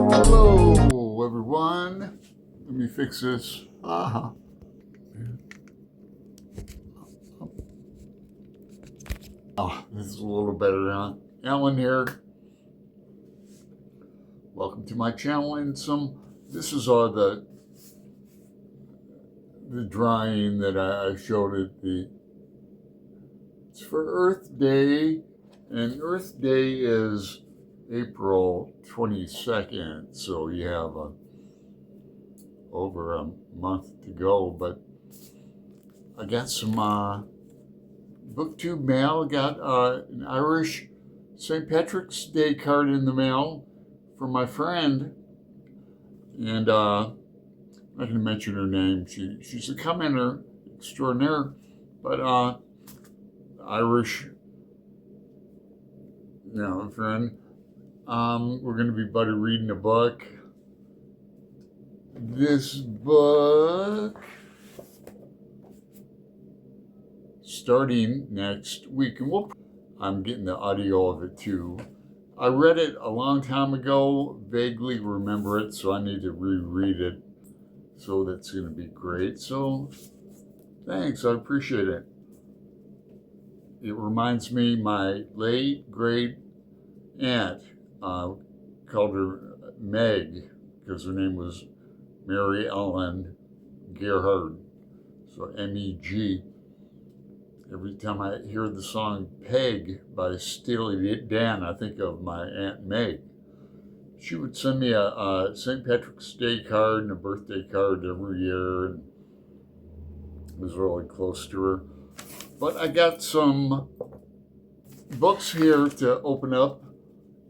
Hello, everyone. Let me fix this. Oh, this is a little better, huh? Alan here. Welcome to my channel. And this is the drawing that I showed at it's for Earth Day, and Earth Day is April 22nd, so you have over a month to go. But I got some BookTube Mail. Got an Irish St. Patrick's Day card in the mail from my friend, and I'm not going to mention her name. She's a commenter extraordinaire, but Irish, friend. We're going to be reading a book. This book, starting next week, and I'm getting the audio of it too. I read it a long time ago, vaguely remember it, so I need to reread it. So that's going to be great. So thanks, I appreciate it. It reminds me my late great aunt, called her Meg, because her name was Mary Ellen Gerhard, so M-E-G. Every time I hear the song Peg by Steely Dan, I think of my Aunt Meg. She would send me a St. Patrick's Day card and a birthday card every year, and it was really close to her. But I got some books here to open up,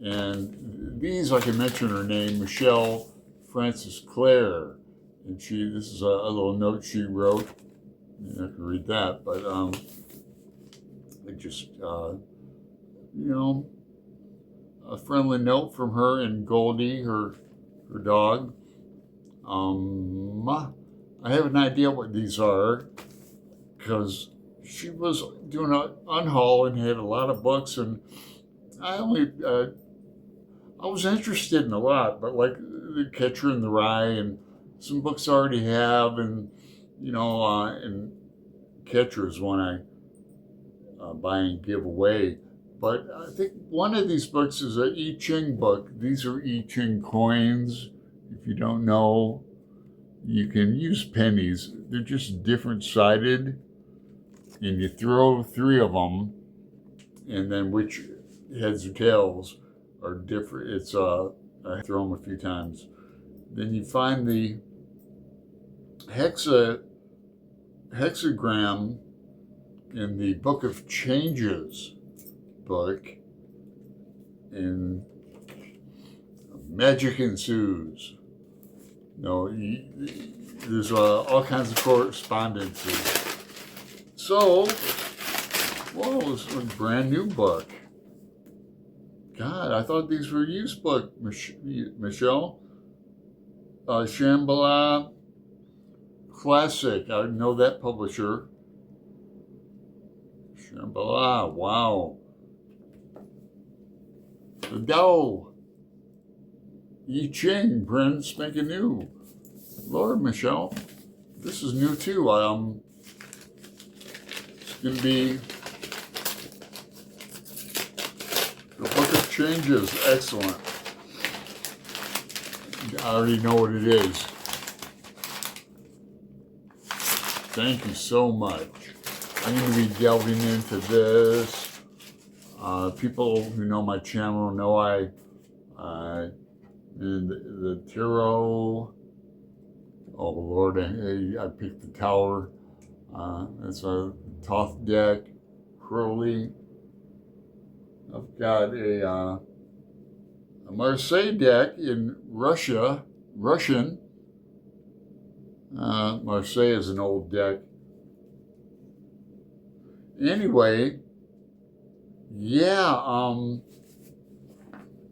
and these, I can mention her name, Michelle Frances Clare, and this is a little note she wrote. I can read that, but just a friendly note from her and Goldie, her dog. I have an idea what these are, because she was doing an unhaul and had a lot of books, and I was interested in a lot, but like The Catcher in the Rye and some books I already have, and and Catcher is one I buy and give away. But I think one of these books is an I Ching book. These are I Ching coins. If you don't know, you can use pennies. They're just different sided, and you throw 3 of them, and then which heads or tails are different. I throw them a few times. Then you find the hexagram in the Book of Changes book, and magic ensues. There's all kinds of correspondences. So, whoa, this is a brand new book. God, I thought these were used book, Michelle. Shambhala Classic. I know that publisher. Shambhala, wow. The Tao. I Ching, brand spanking new. Lord, Michelle, this is new too. It's going to be the Book of Changes. Excellent. I already know what it is. Thank you so much. I'm going to be delving into this. People who know my channel know I did the tarot. Oh Lord, I picked the Tower. That's a Thoth deck. Crowley. I've got a Marseille deck in Russian. Marseille is an old deck. Anyway, yeah,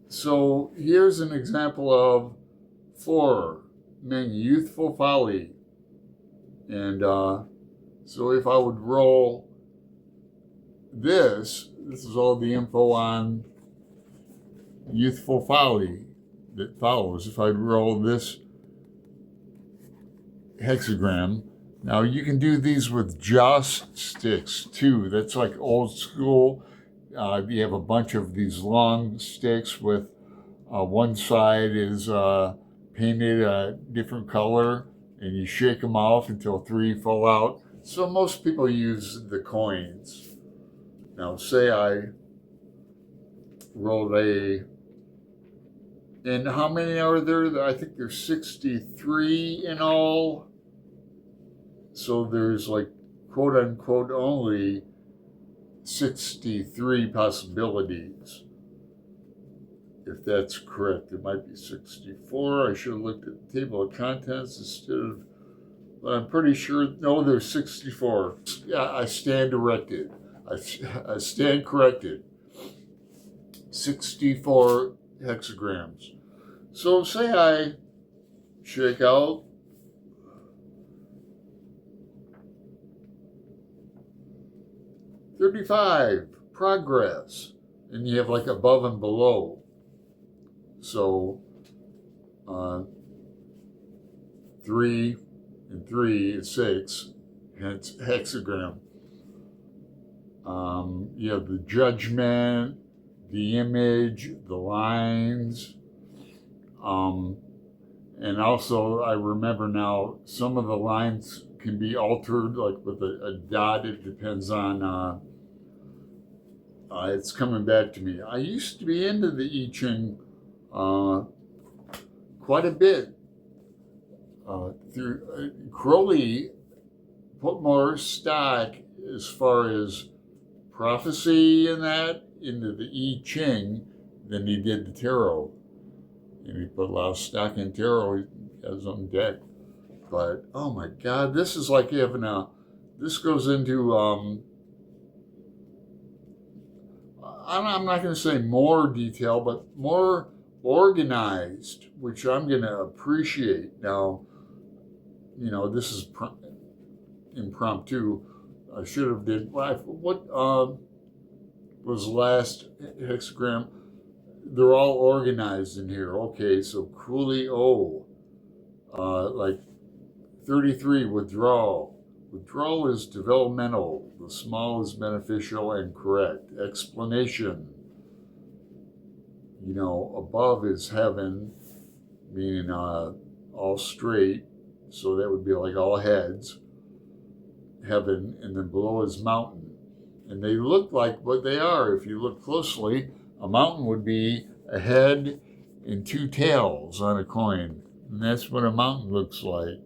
so here's an example of 4, Men Youthful Folly. And so if I would roll this is all the info on Youthful Folly. that follows. If I roll this hexagram, now you can do these with joss sticks too. That's like old school. You have a bunch of these long sticks with one side is painted a different color, and you shake them off until 3 fall out. So most people use the coins. Now say I rolled and how many are there? I think there's 63 in all. So there's like quote unquote only 63 possibilities. If that's correct, it might be 64. I should have looked at the table of contents instead of, but I'm pretty sure, no, there's 64. Yeah, I stand erected. I stand corrected. 64 hexagrams. So say I shake out 35, progress, and you have like above and below. So 3 and 3 is 6, hence hexagram. You have the judgment, the image, the lines, and also I remember now some of the lines can be altered, like with a dot. It depends on. It's coming back to me. I used to be into the I Ching quite a bit. Crowley put more stock as far as prophecy and that into the I Ching than he did the tarot. And he put a lot of stock in tarot. He has his own deck. But oh my God, this is like having this goes into I'm not going to say more detail, but more organized, which I'm going to appreciate. Now, this is impromptu. I should have did, what was last hexagram? They're all organized in here. Okay, so Coolio, like 33, withdrawal. Withdrawal is developmental. The small is beneficial and correct. Explanation. Above is heaven, meaning all straight. So that would be like all heads. Heaven, and then below is mountain. And they look like what they are. If you look closely, a mountain would be a head and 2 tails on a coin. And that's what a mountain looks like.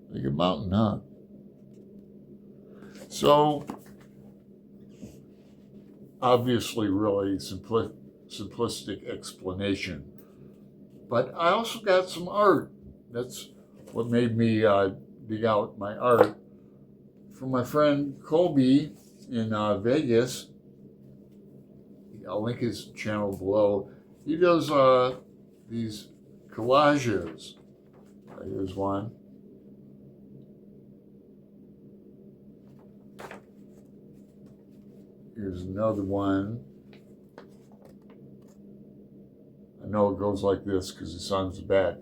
Like a mountain, huh? So, obviously, really simplistic explanation. But I also got some art. That's what made me dig out my art. From my friend Colby in Vegas. I'll link his channel below. He does these collages. Here's one. Here's another one. I know it goes like this because it's on the back.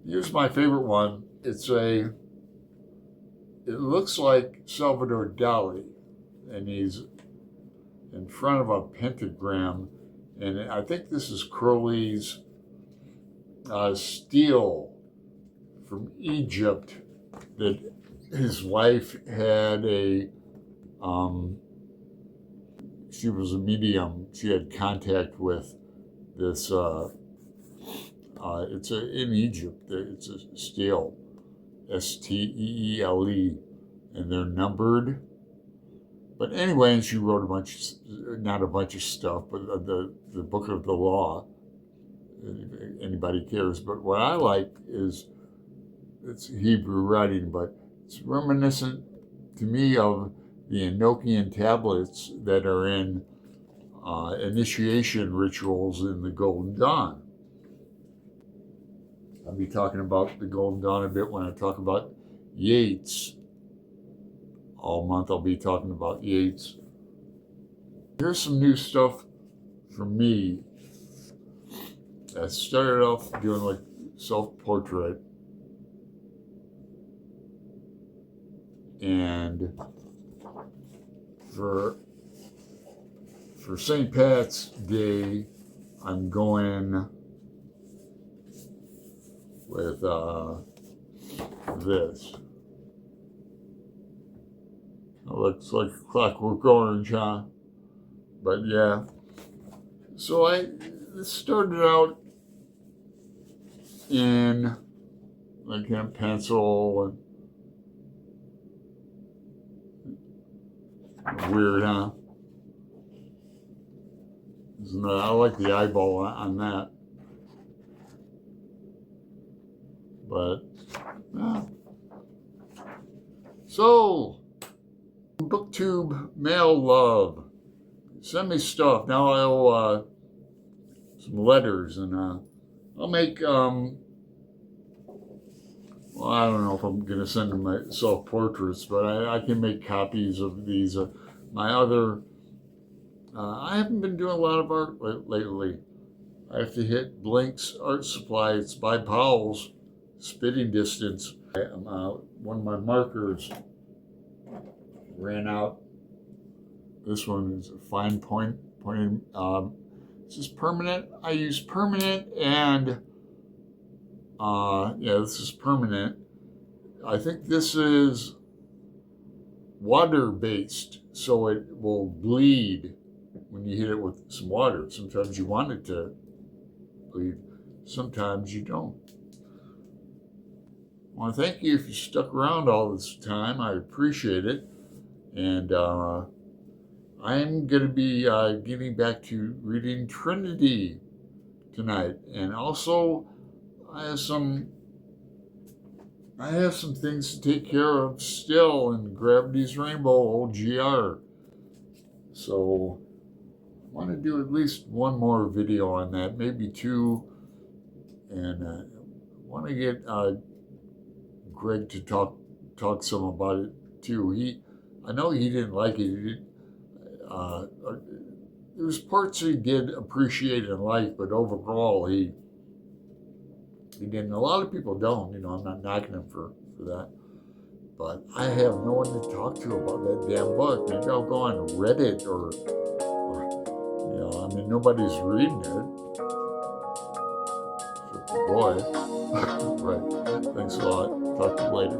Here's my favorite one. It looks like Salvador Dali, and he's in front of a pentagram, and I think this is Crowley's steel from Egypt that his wife had she was a medium. She had contact with this, it's in Egypt, it's a stele, Steele, and they're numbered. But anyway, and she wrote not a bunch of stuff, but the book of the law, if anybody cares. But what I like is, it's Hebrew writing, but it's reminiscent to me of the Enochian tablets that are in initiation rituals in the Golden Dawn. I'll be talking about the Golden Dawn a bit when I talk about Yeats. All month I'll be talking about Yeats. Here's some new stuff from me. I started off doing like self-portrait, and for St. Pat's Day, I'm going with this. It looks like Clockwork Orange, huh? But yeah. So I started out in like a pencil and weird, huh? Isn't that, I like the eyeball on that. But yeah. So BookTube Mail love. Send me stuff. Now I owe some letters, and I'll make well, I don't know if I'm gonna send them my self-portraits, but I can make copies of these. My other I haven't been doing a lot of art lately. I have to hit Blink's Art Supply. It's by Powell's, Spitting Distance. One of my markers ran out. This one is a fine pointing. This is permanent. I use permanent and yeah, this is permanent. I think this is water-based, so it will bleed when you hit it with some water. Sometimes you want it to bleed, sometimes you don't. I want to thank you if you stuck around all this time. I appreciate it. And I'm going to be getting back to reading Trinity tonight. And also, I have some things to take care of still in Gravity's Rainbow OGR. So I want to do at least one more video on that, maybe two. And I want to get Greg to talk some about it too. I know he didn't like it. There was parts he did appreciate and like, but overall he didn't. A lot of people don't. I'm not knocking him for that. But I have no one to talk to about that damn book. Maybe I'll go on Reddit or nobody's reading it. So, boy. Right. Thanks a lot. Talk to you later.